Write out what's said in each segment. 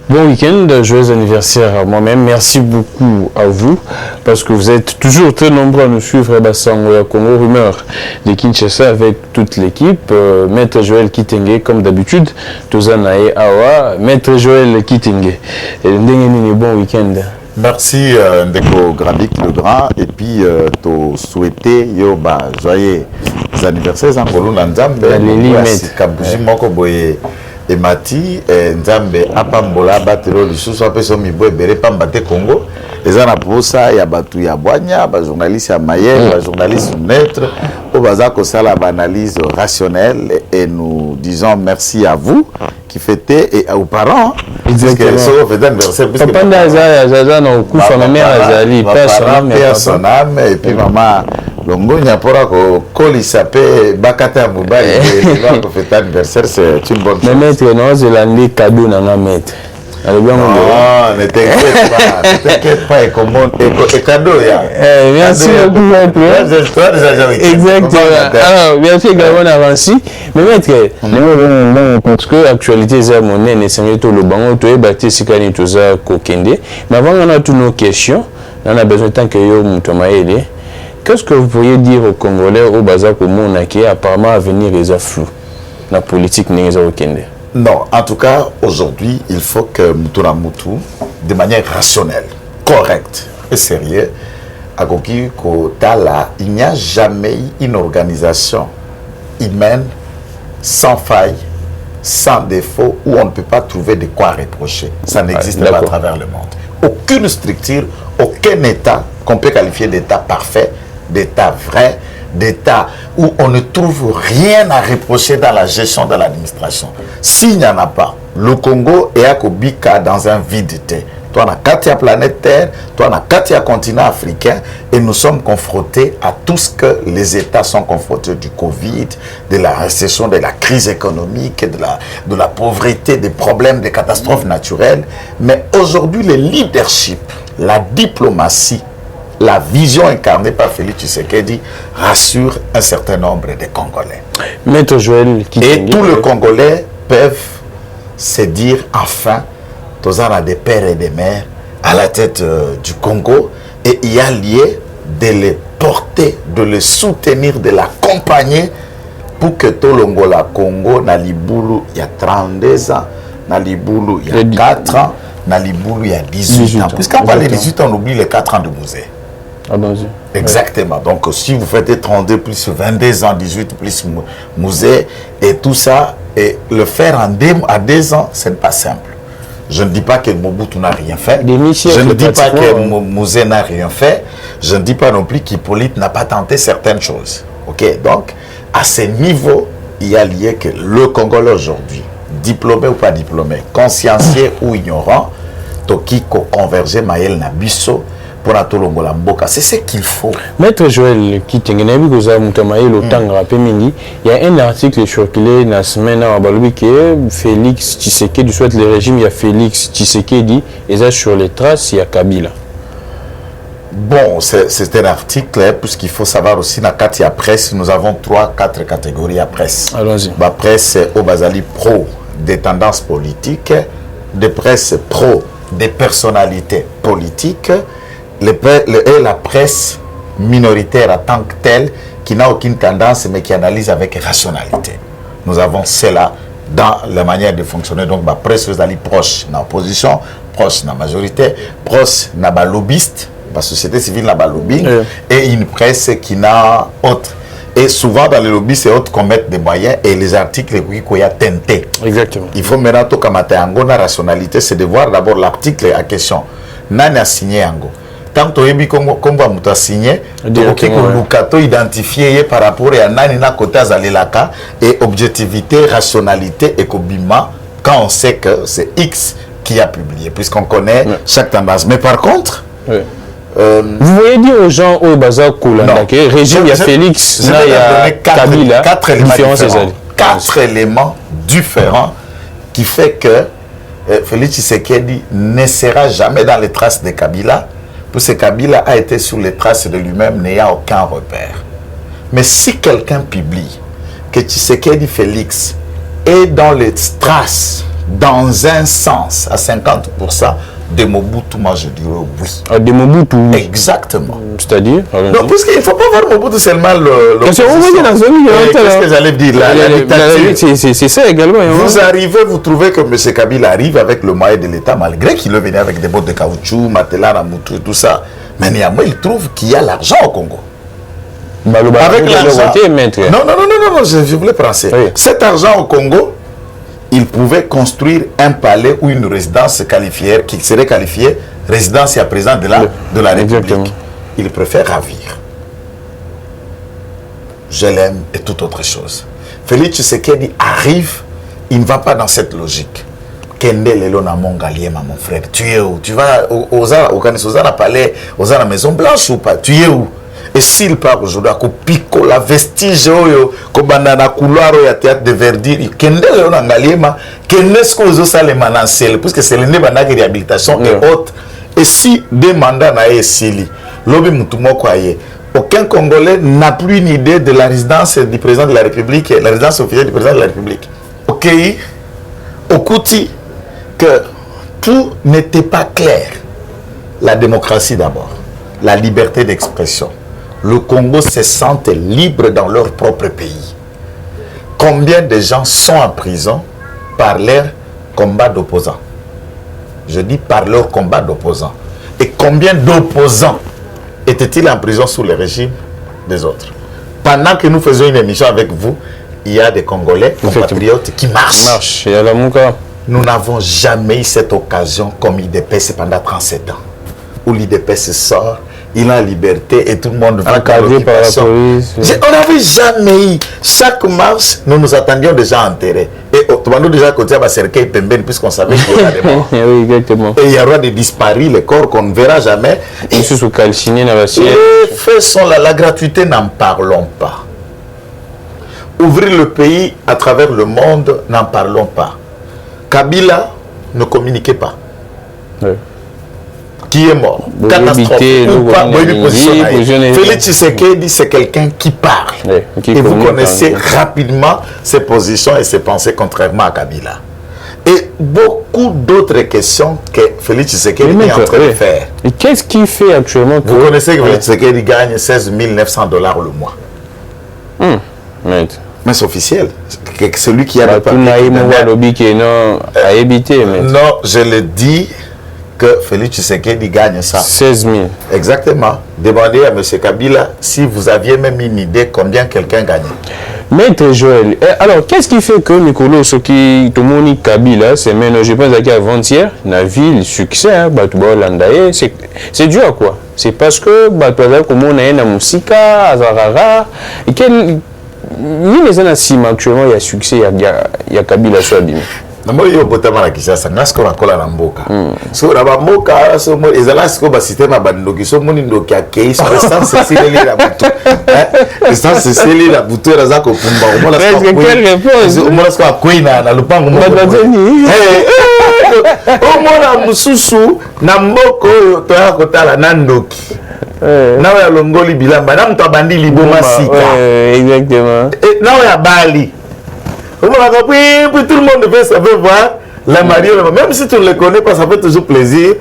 Bon week-end, joyeux anniversaire à moi-même. Merci beaucoup à vous parce que vous êtes toujours très nombreux à nous suivre à Bassango et Congo Rumeur de Kinshasa avec toute l'équipe. Maître Joël Kitenge, comme d'habitude, Tozanae Awa, Maître Joël Kitenge. Bon week-end. Merci Ndeko Grandic le Grand et puis te souhaiter joyeux anniversaire en Kolo Nzambe. Kabuji moko boye emati Nzambe apambola batelo lisusu apeso mibo ebere pambate Congo. Eza na posa ya batu ya bwanya ba journaliste ya Mayel, ba journaliste neutre au baza ko sala ba analyse rationnelle et nous disons merci à vous qui fêtez et aux parents. Exactement. Parce que fête d'anniversaire puisque papa Zaza na kufa na mère Azali personne et puis maman longo nyapora ko kolisa pe bakata mobali et ko fête d'anniversaire c'est une bonne chose. Mais maître non c'est l'année cadeau na maître. Non, ne t'inquiète pas, et cadeau, merci beaucoup, maître. Exactement. Alors, bien sûr, on avance. Mais maître, parce que l'actualité, c'est mon nez, c'est tout le banc, tout est bâti, c'est quand il tout a kokende. Mais avant, on a toutes nos questions. On a besoin de temps que vous m'aider. Qu'est-ce que vous pourriez dire aux Congolais, au bazar, au monde qui apparemment à venir les flou, la politique n'est pas kokende? Non, en tout cas, aujourd'hui, il faut que Moutoura Moutou, de manière rationnelle, correcte et sérieuse, à Goki Kotala, il n'y a jamais eu une organisation humaine sans faille, sans défaut, où on ne peut pas trouver de quoi reprocher. Ça n'existe pas à travers le monde. Aucune structure, aucun État qu'on peut qualifier d'État parfait, d'État vrai, d'État où on ne trouve rien à reprocher dans la gestion de l'administration. S'il n'y en a pas, le Congo est à Kobika dans un vide terre. Toi, on a 4 planète Terre, toi, on a 4 continents africains et nous sommes confrontés à tout ce que les États sont confrontés du Covid, de la récession, de la crise économique, de la pauvreté, des problèmes, des catastrophes naturelles. Mais aujourd'hui, le leadership, la diplomatie, la vision incarnée par Félix Tshisekedi rassure un certain nombre de Congolais. Maître Joël et tous les Congolais peuvent se dire enfin, tous on a des pères et des mères à la tête du Congo et il y a lieu de les porter, de les soutenir, de l'accompagner pour que tout le Congo, na Libulu, il y a 32 ans, na Libulu, il y a 4 ans, na Libulu, il y a 18 ans. Puisqu'on parle de 18 ans, on oublie les 4 ans de musée. Ah ben, exactement. Donc, si vous faites 32 plus 22 ans, 18 plus musée et tout ça, et le faire à 2 ans, ce n'est pas simple. Je ne dis pas que Mobutu n'a rien fait. Je ne dis pas que Musée n'a rien fait. Je ne dis pas non plus qu'Hippolyte n'a pas tenté certaines choses. Ok, donc, à ce niveau, il y a lieu que le Congolais aujourd'hui, diplômé ou pas diplômé, consciencieux ou ignorant, Tokiko converger Maël Nabiso, c'est ce qu'il faut. Maître Joël Kitenge, il y a un article circulé la semaine que Félix Tshisekedi souhaite le régime, il y a Félix Tshisekedi et ça sur les traces, il y a Kabila. Bon, c'est un article, puisqu'il faut savoir aussi, dans la presse, nous avons 3-4 catégories à presse. Allons-y. La presse au Bazali pro des tendances politiques, des presse pro des personnalités politiques, et la presse minoritaire en tant que telle qui n'a aucune tendance mais qui analyse avec rationalité. Nous avons cela dans la manière de fonctionner. Donc la presse est proche dans l'opposition, proche dans la majorité, proche dans la lobbyiste, la société civile dans la lobbying, et une presse qui n'a autre. Et souvent dans les lobbies, c'est autres qu'on met des moyens et les articles qu'il y a tenté. Exactement. Il faut maintenant tout comme la rationalité, c'est de voir d'abord l'article à question. Nani a signé Ango. Tant que tu as signé, tu as identifié par rapport à Nani na kota zalelaka et objectivité, rationalité et kobima quand on sait que c'est X qui a publié, puisqu'on connaît chaque tendance. Mais par contre, vous voyez dire aux gens au bazar que régime, il y a Félix, il y a Kabila, 4 éléments différents qui fait que Félix Tshisekedi ne sera jamais dans les traces de Kabila, parce que Kabila a été sur les traces de lui-même n'ayant aucun repère. Mais si quelqu'un publie que Tshisekedi Félix est dans les traces dans un sens, à 50%, de Mobutu, moi je dirais oui. De Mobutu, oui. Exactement. C'est-à-dire? Non, puisqu'il ne faut pas voir Mobutu seulement qu'est-ce que j'allais dire la dictature. C'est ça également. Vous arrivez, vous trouvez que M. Kabila arrive avec le moyen de l'État, malgré qu'il est venu avec des bottes de caoutchouc, matelas, Namutu et tout ça. Mais néanmoins, il trouve qu'il y a l'argent au Congo. Avec l'argent. Non, je voulais penser. Oui. Cet argent au Congo, il pouvait construire un palais ou une résidence qualifiée, qui serait qualifiée résidence à présent de la République. Exactement. Il préfère ravir. Je l'aime et toute autre chose. Félix Tshisekedi arrive, il ne va pas dans cette logique. Kende lelo na Mongaliema, mon frère. Tu es où? Tu vas au palais, aux la Maison Blanche ou pas? Tu es où? Et s'il part aujourd'hui à Pico, la vestige, na couloir au théâtre de verdure, Kende lelo na Ngaliema, Kende ce qu'on usa les manancelles, puisque c'est le néba de réhabilitation et autres. Et si des mandats na esili, lobi mutumoko aye, aucun Congolais n'a plus une idée de la résidence du président de la République, la résidence officielle du président de la République. Ok, au Kouti, que tout n'était pas clair. La démocratie d'abord, la liberté d'expression. Le Congo se sente libre dans leur propre pays. Combien de gens sont en prison par leur combat d'opposants? Je dis par leur combat d'opposants. Et combien d'opposants étaient-ils en prison sous le régime des autres? Pendant que nous faisions une émission avec vous, il y a des Congolais, compatriotes qui marchent. Nous n'avons jamais eu cette occasion comme l'IDPS pendant 37 ans. Où l'IDPS sort, il a liberté et tout le monde va encadré par la police. On n'avait jamais eu. Chaque marche, nous nous attendions déjà enterrés. Et tout le monde déjà côté à cercueil Pemben, puisqu'on savait qu'il y aura des morts. Oui, exactement. Et il y aura des disparus, les corps qu'on ne verra jamais. Et sous calciné dans la sienne. Les faits sont là, la gratuité, n'en parlons pas. Ouvrir le pays à travers le monde, n'en parlons pas. Kabila ne communiquait pas. Oui. Qui est mort, catastrophe ou pas, Félix Tshisekedi, c'est quelqu'un qui parle. Et vous connaissez rapidement ses positions et ses pensées, contrairement à Kabila. Et beaucoup d'autres questions que Félix Tshisekedi est en train de faire. Et qu'est-ce qu'il fait actuellement? Vous connaissez que Félix Tshisekedi gagne 16 900 $ le mois. Mais c'est officiel. Celui qui a le papier. Non, je le dis que Félix Tshisekedi gagne ça. 16 000. Exactement. Demandez à M. Kabila si vous aviez même une idée combien quelqu'un gagnait. Maître Joël, alors qu'est-ce qui fait que Nicolas Soki Tomoni Kabila, c'est maintenant, je pense qu'avant-hier, la ville, succès, c'est dû à quoi? C'est parce que comme on a un musika, Azarara, et quel. Il y a un sim actuellement, il y a succès, il y a Kabila sur Abimi. Namoi yo botama na Kinshasa ngasko na kola na mboka. So na ba mboka so mo ezala siko ba système bandoki so moni ndoki akei so sans cesser la butu. Sans cesser la butu era za ko pumba o mola ko. Quelle réponse? O mola ko akwina na lupango mo. O mola mususu na mboko yo to ya kotala na ndoki. Nawe ya longoli bilamba na mtu abandi liboma sika. Exactement. Nawe ya bali. Tout le monde veut savoir voir la mariée, même si tu ne le connais pas, ça fait toujours plaisir.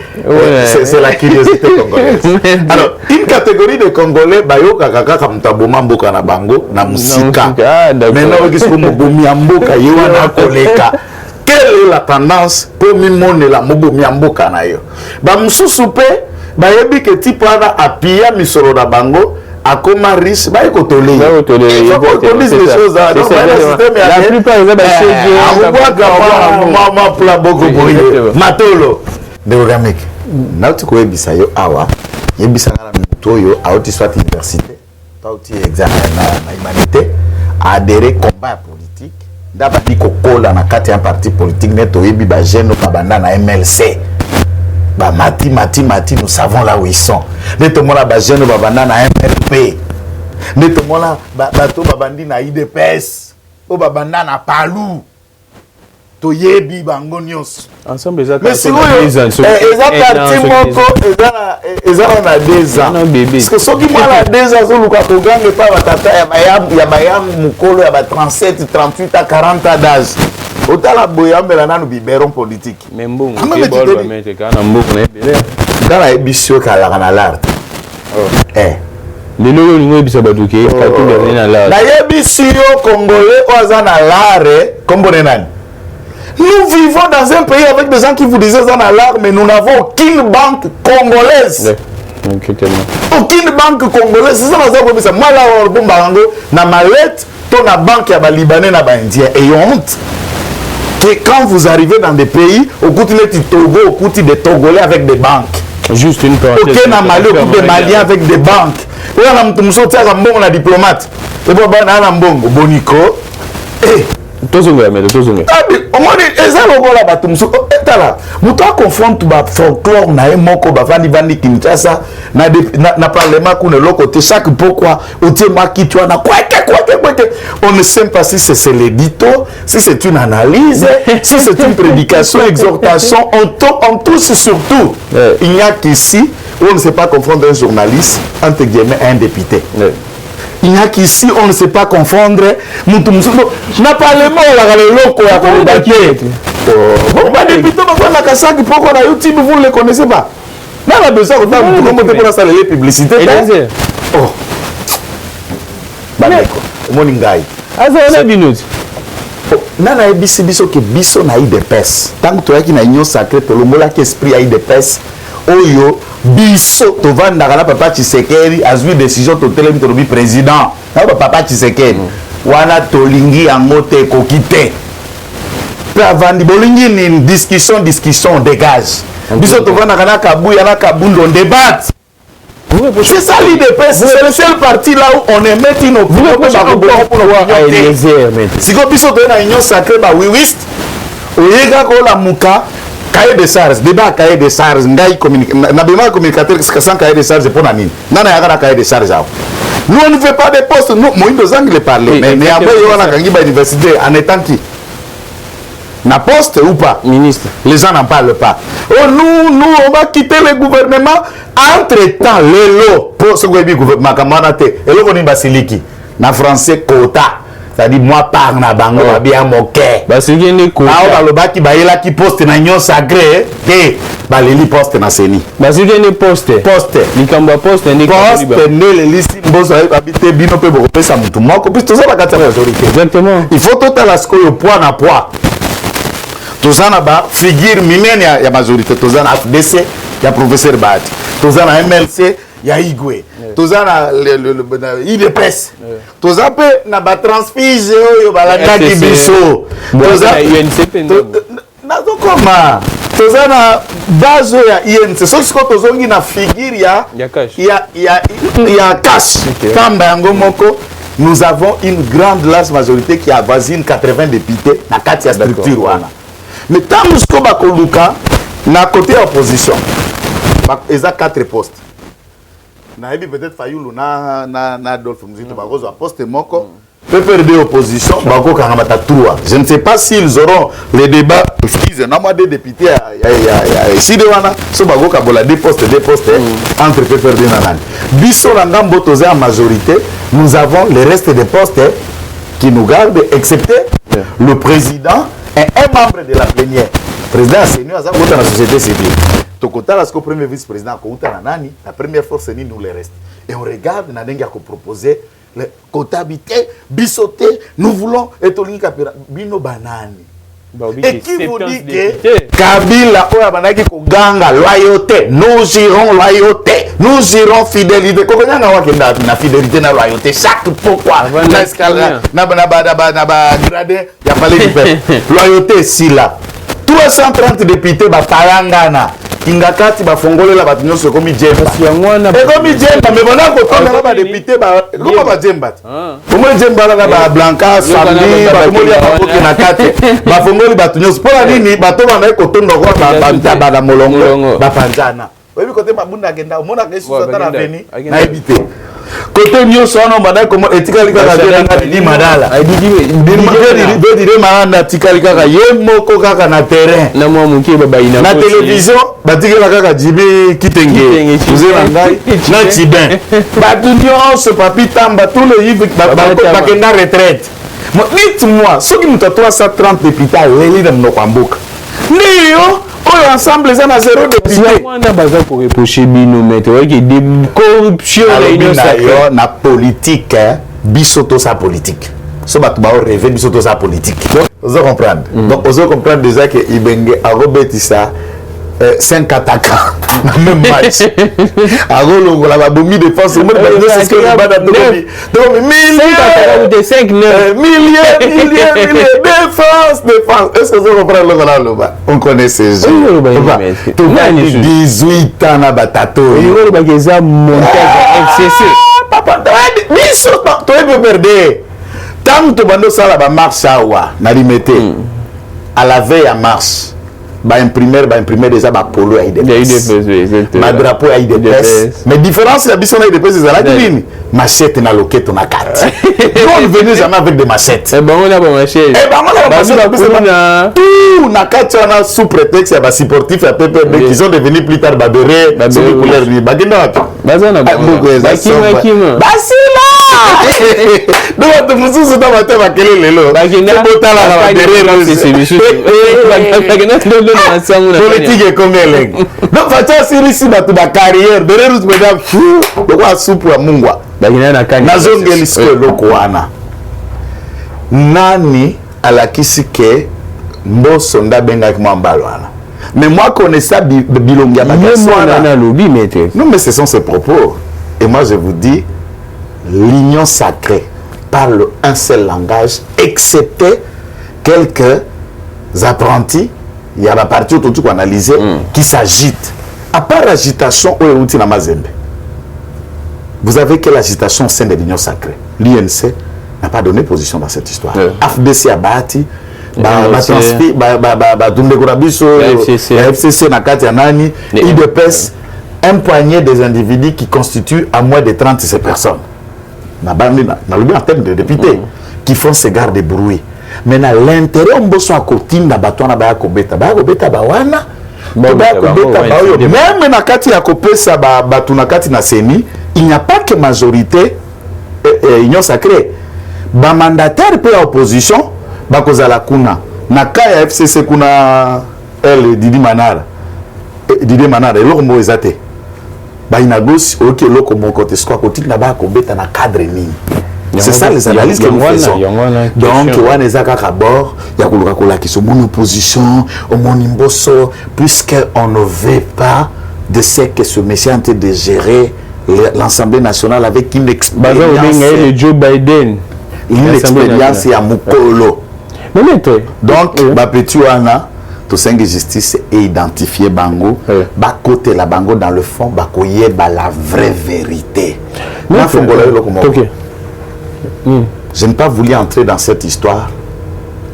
C'est la curiosité congolaise. Alors, une catégorie de Congolais, bayo kakaka kamtaboma mboka na bango na musika. Maintenant, on dit que mobomi mboka yewa na koleka. Quelle est la tendance pour mimone la mobomi mboka na yo? Ba mususu pe bayebi ke tipo ana apia misoro na bango. À comment riche, bah écoutez, il faut qu'on dise les choses. La plupart des Matolo. Deogamek. Nauti ko ebisa yo awa. Yebisa na muto yo auti soit université, auti examen na humanité, adhérer combat politique. D'abord dit ko kola na kati un parti politique neto yebi ba jeune ba banda na MLC. Bah mati, nous savons là où ils sont. Netomona ba jeune ba banda na MLP. Netomona bato ba bandi na IDPS. O ba banda na Palu. To yebi bango nyos. Ensemble les mais si vous parti moko ezana na 2 ans. Parce que ceux qui moi la 2 ans so luka ko gange pa batata ya bayam mukolo ya ba 37, 38 à 40 ans d'âge. Otala boyambela nanu biberon politique. Mais bon, c'est bon le mettre quand on boucle les dans la émission kala kana l'art. Les logos nous ebisa baduke katou gagner na l'art. Na yebisi yo congolais ozana l'art comme bonenani. Nous vivons dans un pays avec des gens qui vous disaient dans l'art mais nous n'avons aucune banque congolaise. Aucune banque congolaise, c'est ça que ça. Moi là on bombango na mallette ton na banque ya ba libanais na ba indien et honte. Que quand vous arrivez dans des pays, au côté de Togo, au côté des Togolais avec des banques. Juste une parenthèse. Au côté de Mali, au côté des Maliens avec des banques. Oui, on a diplomate. Et bon, on a un bon Bonico. Et on confronte le folklore na moko bavandi vandi Kinshasa na parlement kuna lokote chaque pourquoi on ne sait pas si c'est l'édito, si c'est une analyse, si c'est une prédication, exhortation, on touche surtout. Il n'y a qu'ici où on ne sait pas confondre un journaliste entre guillemets un député. Il n'y a qu'ici, on ne sait pas confondre. N'a pas le mot, le loco, la pourquoi on YouTube, vous ne le connaissez pas. Là, on a besoin de vous pour installer les publicités. Oh. Moningai. On a minute. Nana ebisi biso ke biso na IDPS. Tant que tu as qui na union sacrée, to lomola ki esprit IDPS. Oyo biso to vanda kana papa Tshisekedi azwi décision to telemi to lobi président na papa Tshisekedi wana tolingi yango te kokite pa vandi bolingi ni discussion dégage biso to vanda kana kabuya na kabundo débat. C'est ça l'IDPS, c'est le seul parti là où on émet une opinion pour si qu'on puisse donner une union sacrée bah oui oyega ko la muka cahier de charges, débat cahier de charges, ngai communique, na bema communicateur sans cahier de charges pour nani. Nana yaga cahier de charges. Nous on ne fait pas des postes, nous Moïndo Zangle parler, mais après on a gagné à l'université en étant qui na poste ou pas ministre. Les gens n'en parlent pas. Oh nous on va quitter le gouvernement entre-temps les lots pour ce que gouvernement camarade et le koni basiliki na français quota. C'est-à-dire moi par na bango bien moqué. Bah c'est bien éco. Ah on va le baki baila qui poste na union sacrée et baleli poste na seni. Bah c'est bien poste. Poste. Ni kamba poste ni poste ne le lisi mbozo habiter bino pe boko pesa mutu moko puis tout ça la carte majorité. Exactement. Il faut total à ce que le poids na poids. Tout ça na ba figure minene ya majorité tout ça na FDC ya professeur Bati. Tout ça na MLC ya Igwe. Toza na IDPS. Toza pe na ba transfige oyo balanda ki biso. Toza UNCP na zokoma. Toza na base ya INC. So siko tozongi na figure ya cash. Kamba yango moko. Nous avons une grande large majorité qui avoisine 80 députés na kati ya structure wana. Mais tant musko bakoluka na côté opposition. Ils ont 4 postes. Naïbi peut-être Fayoulou na Adolphe Muzito bakozo poste moko PPRD opposition bako kangamata 3. Je ne sais pas s'ils auront les débats ils na moi des députés ici de wana so bako kabola des postes entre PPRD na nani. Biso la ngambo toza en majorité, nous avons le reste des postes qui nous gardent excepté le président et un membre de la plénière. Président Seigneur Azam dans la société civile. Tokota la premier vice-président Kouta Nanani, la première force ni nous les reste. Et on regarde Nadenga ko proposer le cohabiter, bisoter, nous voulons etolingi kapira bino banani. Et qui vous dit que Kabila oya banaki ko ganga loyauté, nous irons loyauté, nous irons fidélité. Kokona na wakenda na fidélité na loyauté chaque pourquoi na escalade na gradé ya palais du peuple. Loyauté si là. 330 députés batalangana ingakati bafongolela batu nyonso komi jemba komi jemba mais bona ko tona ba député ba ko ba jemba komo jemba la ba Blanca Sambi ba komo ya bakoki na kate bafongoli batu nyonso pona nini bato bana ko tona ko ba ba molongo ba panjana webi kote babunda agenda omona ke susa tara veni na ebité côté nyonso wana bana komo etikali kaka de madala dire maana tikali kaka ye moko kaka na terrain na mwa mukie baba ina na télévision batikela kaka jibi kitenge uzela ngai na tibin batu nyonso papi tamba tous les yves bakenda retraite Dites-moi, ceux qui nous ont 330 députés à l'élite de Mnokwamboka. Nous, ensemble, ils ont 0 députés. On a besoin pour reprocher Bino, mais tu vois qu'il y a des corruptions dans la politique, bisoto sa politique. Ce que tu as rêvé, bisoto sa politique. Vous comprenez? Donc, vous comprenez déjà que Ibenge a rebêti ça. 5 attaquants même match. Agolo la bomi défense moi c'est ce que je bats donc milliers 5 milliers défense est-ce que vous comprenez le là on connaît ces jeux 18 ans na batato il va que ça monter FCC papa biso toi tu peux perdre tant que bando ça la marche na limité à la veille à mars imprimer déjà polo à IDPS. Ma drapeau à IDPS. Mais différence la bison à IDPS c'est la divine. Machette na loquette na carte. Nous on venait jamais avec des machettes. Eh ben on a pas machette. Eh ben on a pas tout na carte on sous prétexte il y a des sportifs à PPB qui sont devenus plus tard babéré dans les couleurs ni bagenda. Bazana. Bakima. Basila. Donc tu vous sous dans ma tête à quel lelo. Bagenda. Botala la babéré c'est monsieur. Bagenda politique est combien leng donc facha sirisi batu ba carrière derrière nous mesdames de quoi soupe à mungwa na zongeli siko loko wana nani alakisi ke mboso ndabengaki mwambalo wana mais moi connaissais bilongi ya bakaswana non mais ce sont ses propos et moi je vous dis l'union sacrée parle un seul langage excepté quelques apprentis. Il y a la partie autour qu'on analyse qui s'agite. À part l'agitation, vous avez quelle agitation au sein de l'Union sacrée? L'INC n'a pas donné position dans cette histoire. FDC a bâti, FCC n'a pas nani, IDPS, un poignet des individus qui constituent à moins de 30 ces personnes. En termes de députés qui font ces gardes de bruit. Maintenant l'intérêt on bosse à côté na batona ba kobeta bawana même na kati ya kopesa batuna kati na seni il n'y a pas que majorité union sacrée ba mandataire pe opposition ba kozala kuna na kaya FCC kuna Didi Manara eloko mo ezate ba inagosi OK eloko mo côté soit côté na ba kobeta na cadre nini. C'est ça les analyses que nous faisons. Donc, on est à bord, il y a qui sont en opposition, au monimboso, puisqu'on ne veut pas de ce que ce monsieur est en train de gérer l'Assemblée nationale avec une expérience. Joe Biden. Une expérience à Mukolo. Donc, petit wana, tout ça que justice est identifié bango, ba côté la bango dans le fond, ba koye ba la vraie vérité. Je n'ai pas voulu entrer dans cette histoire,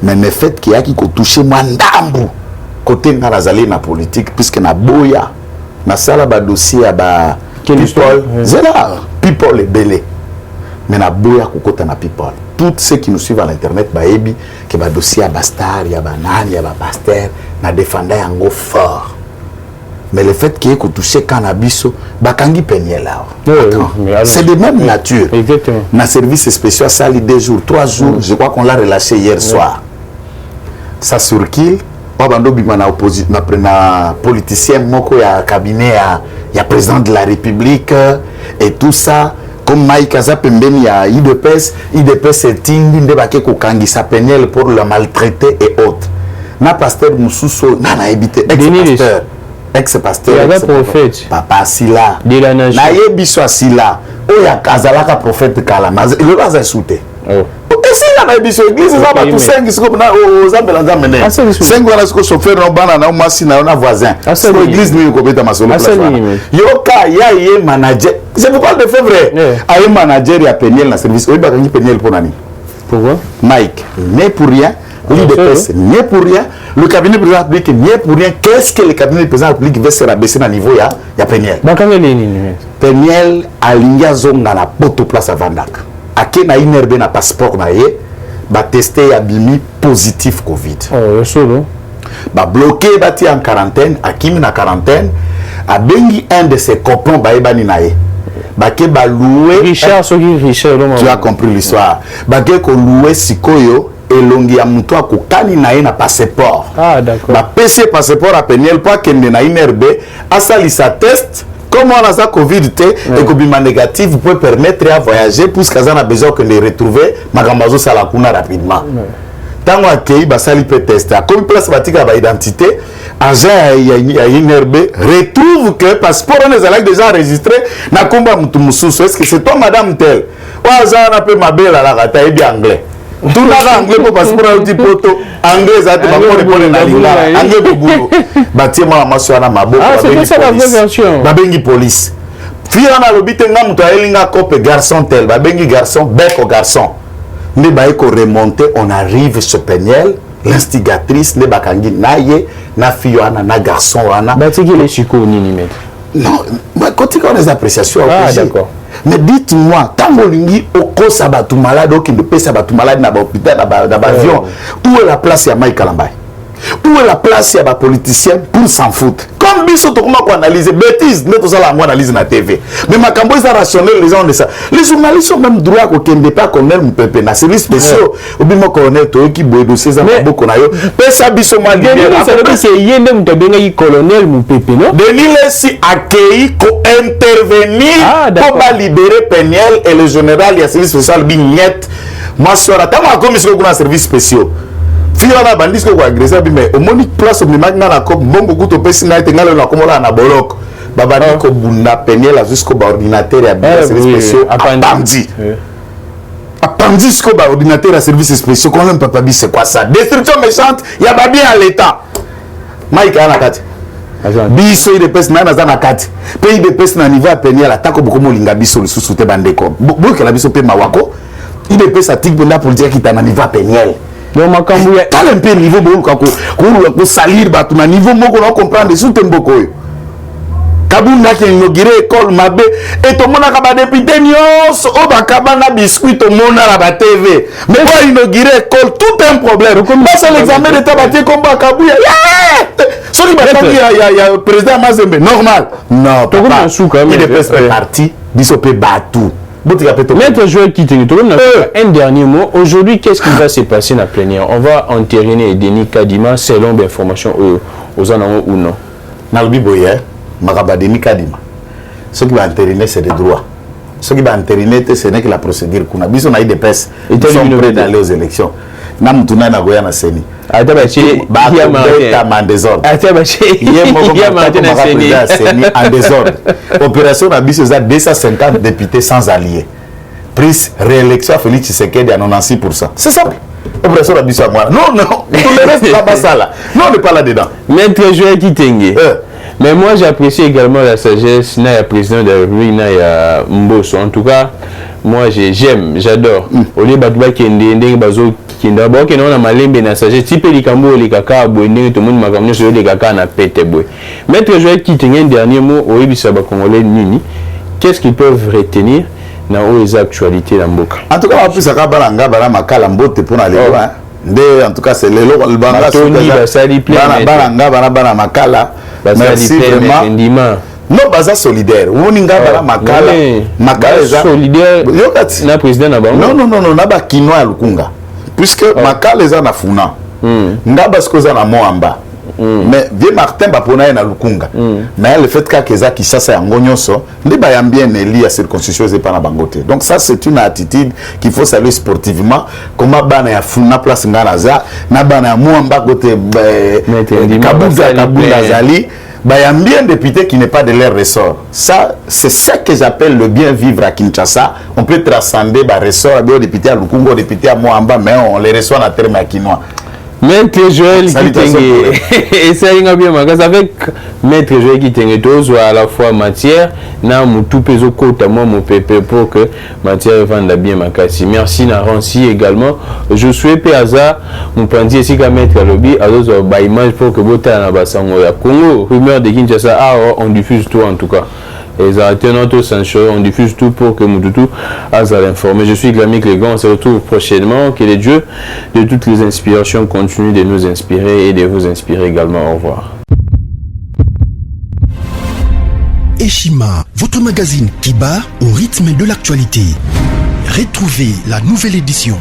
mais le fait qu'il y a qui touché Mandambu côté de la politique, puisque na boya, na sala ba dossier à ba people, zela people est belé, mais na boya côté na people. Tous ceux qui nous suivent à l'internet ba ebi que ba dossier à bastar, ya ba nani, ya ba pasteur, na défendre yango fort. Mais le fait qu'il y ait touché cannabis, bakangi peigné là. C'est de même nature. Exactement. Dans service spécial, ça lit 2 jours, 3 jours, je crois qu'on l'a relâché hier soir. Ça surkil, Wabando Bimana opposition, na politicien, moko ya cabinet, ya président de la République, et tout ça. Comme Mike Azapembeni ya IDPS est indi ndebake kokangi sa peigné pour le maltraiter et autres. Na pasteur Moussousso, nana évité, ex-pasteur. Ex-pasteur, prophète. Papa Sila. Na yebiso Sila. Oya kazalaka prophète kalama. Le basa souté. Et si la yebiso église ça ba tout 5 siko na ozambela nzamene. 5 wana siko chauffeur no bana na masi na voisin. Siko église ni ko beta masolo plateforme. Yoka ya ye manager. Je vous parle de fait vrai. Aye manager ya Peniel na service. Oyi ba kangi Peniel pour nani? Pourquoi? Mike, n'est pour rien. L'IDPS n'est pour rien. Le cabinet président de la République n'est pour rien. Qu'est-ce que le cabinet président de la République veut se rabaisser à niveau ya Peniel? Peniel alinga zonga na poto place à Vandak. Ake na inerbe na passeport na ye, ba testé ya bimi positif Covid. Oh, solo. Ba bloqué bati en quarantaine, akimi na quarantaine, a bengi un de ses copains ba ebani na ye. Baké ba loué Richard tu as compris l'histoire. Baké ko loué sikoyo elongi ya muto akokani na ye na passeport. Ah d'accord. Ba PC passeport a peniel pas kende na INRB asalisa test. Comme on a ça Covid et que négatif, vous pouvez permettre à voyager puisque vous avez besoin de les retrouver makambazo salakuna rapidement. Tant que vous avez fait test, comme place batique à identité, agent à INRB retrouve que passeport on est déjà enregistré na komba mutumususu. Est-ce que c'est toi madame tel? Ou agent a peu ma belle à la rata et bien anglais. Tout le anglais pour passeport à petit poto anglais ça te va pour répondre na lingala anglais boubou. Bâti moi maswana mabo. Ah c'est ça la vraie version. Babengi police. Fille na lobite nga muto elinga kope garçon tel babengi garçon beko garçon. Ne ba ko remonter on arrive sur Peniel l'instigatrice ne bakangi naye na fille ana na garçon ana. Batiki les chiko nini mettre. Non, mais quand on a des appréciations ah d'accord. Mais dites-moi, tant que au sabatu malade, qui ne peut sabatu malade dans l'hôpital, dans l'avion, où est la place à Mike Kalambay? Où est la place à la politicienne pour s'en foutre? Comme Bissot, comment on analyse bêtises, nous tous allons analyser na TV. Mais ma cambo est rationnel, les gens de ça. Les journalistes ont même droit qu'on ne pas colonel mon pépé, na service spéciaux. Ou bien mon colonel, toi qui boit de ces amis, qu'on a eu. Mais ça Bissot mal dit. C'est hier même de bien colonel mon pépé, non? Denis Lessi accueilli pour intervenir pour libérer Peniel et le général il y a service spécial bignette. Moi je suis là, t'as comme ils sont dans service spéciaux. Fiona bandis ko agressé mais au monique place au magna na ko bombo kuto pesi na tengala na komola na boloko baba ni ko bunda Peniel jusqu'au ordinateur ya service spéciaux apandi jusqu'au ordinateur à service spéciaux qu'on peut pas dire c'est quoi ça destruction méchante ya ba bien à l'état Mike ana kati biso ide pesi na za na kati pays de pesi na niveau à Peniel atako beaucoup molinga biso le sous te bandeko boke la biso pe mawako ide pesi atik bunda pour dire qu'il na niveau à Peniel. Donc makambu ya kala mpe niveau bo ko salir ba tuna niveau moko na comprendre sous temboko yo kabunda ki inauguré école mabe et to mona ka ba député nyonso o ba kabanga biscuit to mona la ba TV mais pour inaugurer école tout un problème comme ça l'examen d'état baté comme ba kabuya celui ba ya président Mazembe normal non to ko suka mais il est parti bisope batou. Maître Joël Kitenge, un dernier mot. Aujourd'hui, qu'est-ce qui va se passer dans la plénière? On va entériner Denis Kadima selon l'information aux anons ou non? Dans le Biboye, Maraba Denis Kadima. Ce qui va entériner, c'est des droits. Ce qui va entériner, ce n'est que la procédure. Qu'on a besoin de presse. Ils sont prêts d'aller aux élections. Nam tuna na goya na seni. Ata bachi ya en désordre. Ata bachi ya na seni en désordre. Opération na biso za 250 députés sans alliés. Prise réélection à Félix Tshisekedi à 96%. C'est ça. Opération na biso moi. Non non, tout le reste là bas ça là. Non, on n'est pas là dedans. Maître Joël Kitenge. Mais moi j'apprécie également la sagesse na ya président de la République na ya Mbosso. En tout cas, moi j'aime, j'adore. Au lieu batba kende bazo kinda ba okena na malembe na sagesse type likambo le kaka boende tout le monde makamno sur le kaka na pete boy. Maître Joël Kitenge, un dernier mot au Ibisa ba congolais nini. Qu'est-ce qu'ils peuvent retenir dans les actualités dans Mboka? En tout cas, on peut ça balanga bala makala mbote pour aller loin. En tout cas, c'est le banga bala makala. Merci vraiment. Non, baza solidaire. Woninga bala makala. Makala solidaire. Na président na bango. Non non non non, na ba kinwa lukunga. Puisque makala eza na funa. Ngaba skoza na moamba. Mais vieux Martin Bapona na lukunga. Mais le fait que Keza qui ça yango nyonso, ndi ba yambien eli à circoncision et pas na bangote. Donc ça c'est une attitude qu'il faut saluer sportivement. Comment bana ya funa place ngana za na bana ya moamba côté Kabunda Zali. Il y a bien député qui n'est pas de leur ressort. Ça, c'est ça que j'appelle le bien vivre à Kinshasa. On peut transcender les ressorts, les députés à Lukungo, les députés à Moamba, mais on les reçoit en termes à Kinois. Maître Joël Kitenge, et ça y est bien, avec Maître Joël Kitenge, tous à la fois matière, na tout peso côté moi mon pépé pour que matière vende bien ma casse. Merci Narancy également. Je souhaite hasard mon pendier ici qu'à Maître Lobby à d'autres bah image pour que botta na basango ya Congo, rumeur de Kinshasa, on diffuse tout en tout cas. Les arrêtés notre censure, on diffuse tout pour que Moutoutou a l'informer. Je suis Glamic Legon, on se retrouve prochainement. Que les dieux de toutes les inspirations continuent de nous inspirer et de vous inspirer également. Au revoir. Eshima, votre magazine qui bat au rythme de l'actualité. Retrouvez la nouvelle édition.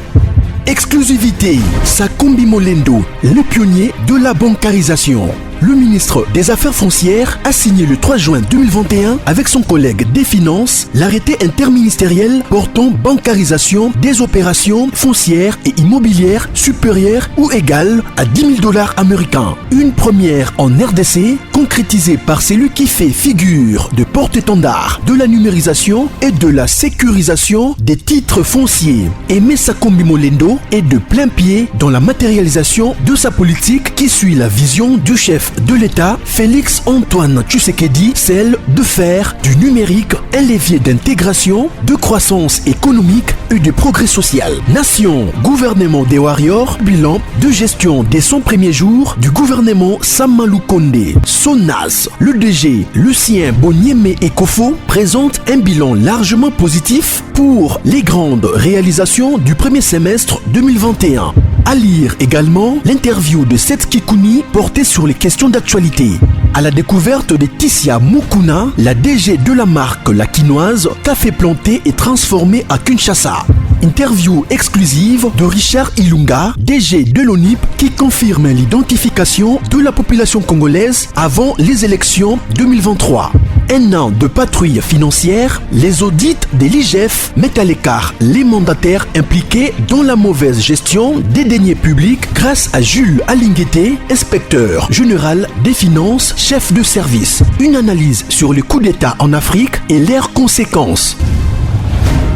Exclusivité, Sakombi Molendo, le pionnier de la bancarisation. Le ministre des Affaires foncières a signé le 3 juin 2021 avec son collègue des Finances l'arrêté interministériel portant bancarisation des opérations foncières et immobilières supérieures ou égales à $10,000 américains. Une première en RDC, concrétisée par celui qui fait figure de porte-étendard de la numérisation et de la sécurisation des titres fonciers. Aimé Sakombi Molendo est de plein pied dans la matérialisation de sa politique qui suit la vision du chef de l'État, Félix Antoine Tshisekedi, celle de faire du numérique un levier d'intégration, de croissance économique et de progrès social. Nation, gouvernement des Warriors, bilan de gestion des 100 premiers jours du gouvernement Samalou Kondé. SONAS, le DG Lucien Boniemé Ekofo présente un bilan largement positif pour les grandes réalisations du premier semestre 2021. À lire également l'interview de Seth Kikouni portée sur les questions d'actualité. À la découverte de Tissia Mukuna, la DG de la marque La Quinoise, café planté et transformé à Kinshasa. Interview exclusive de Richard Ilunga, DG de l'ONIP, qui confirme l'identification de la population congolaise avant les élections 2023. Un an de patrouille financière, les audits de l'IGF mettent à l'écart les mandataires impliqués dans la mauvaise gestion des deniers publics grâce à Jules Alinguete, inspecteur général des finances, chef de service. Une analyse sur les coups d'État en Afrique et leurs conséquences.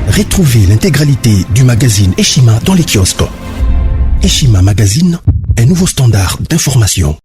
Retrouvez l'intégralité du magazine Eshima dans les kiosques. Eshima Magazine, un nouveau standard d'information.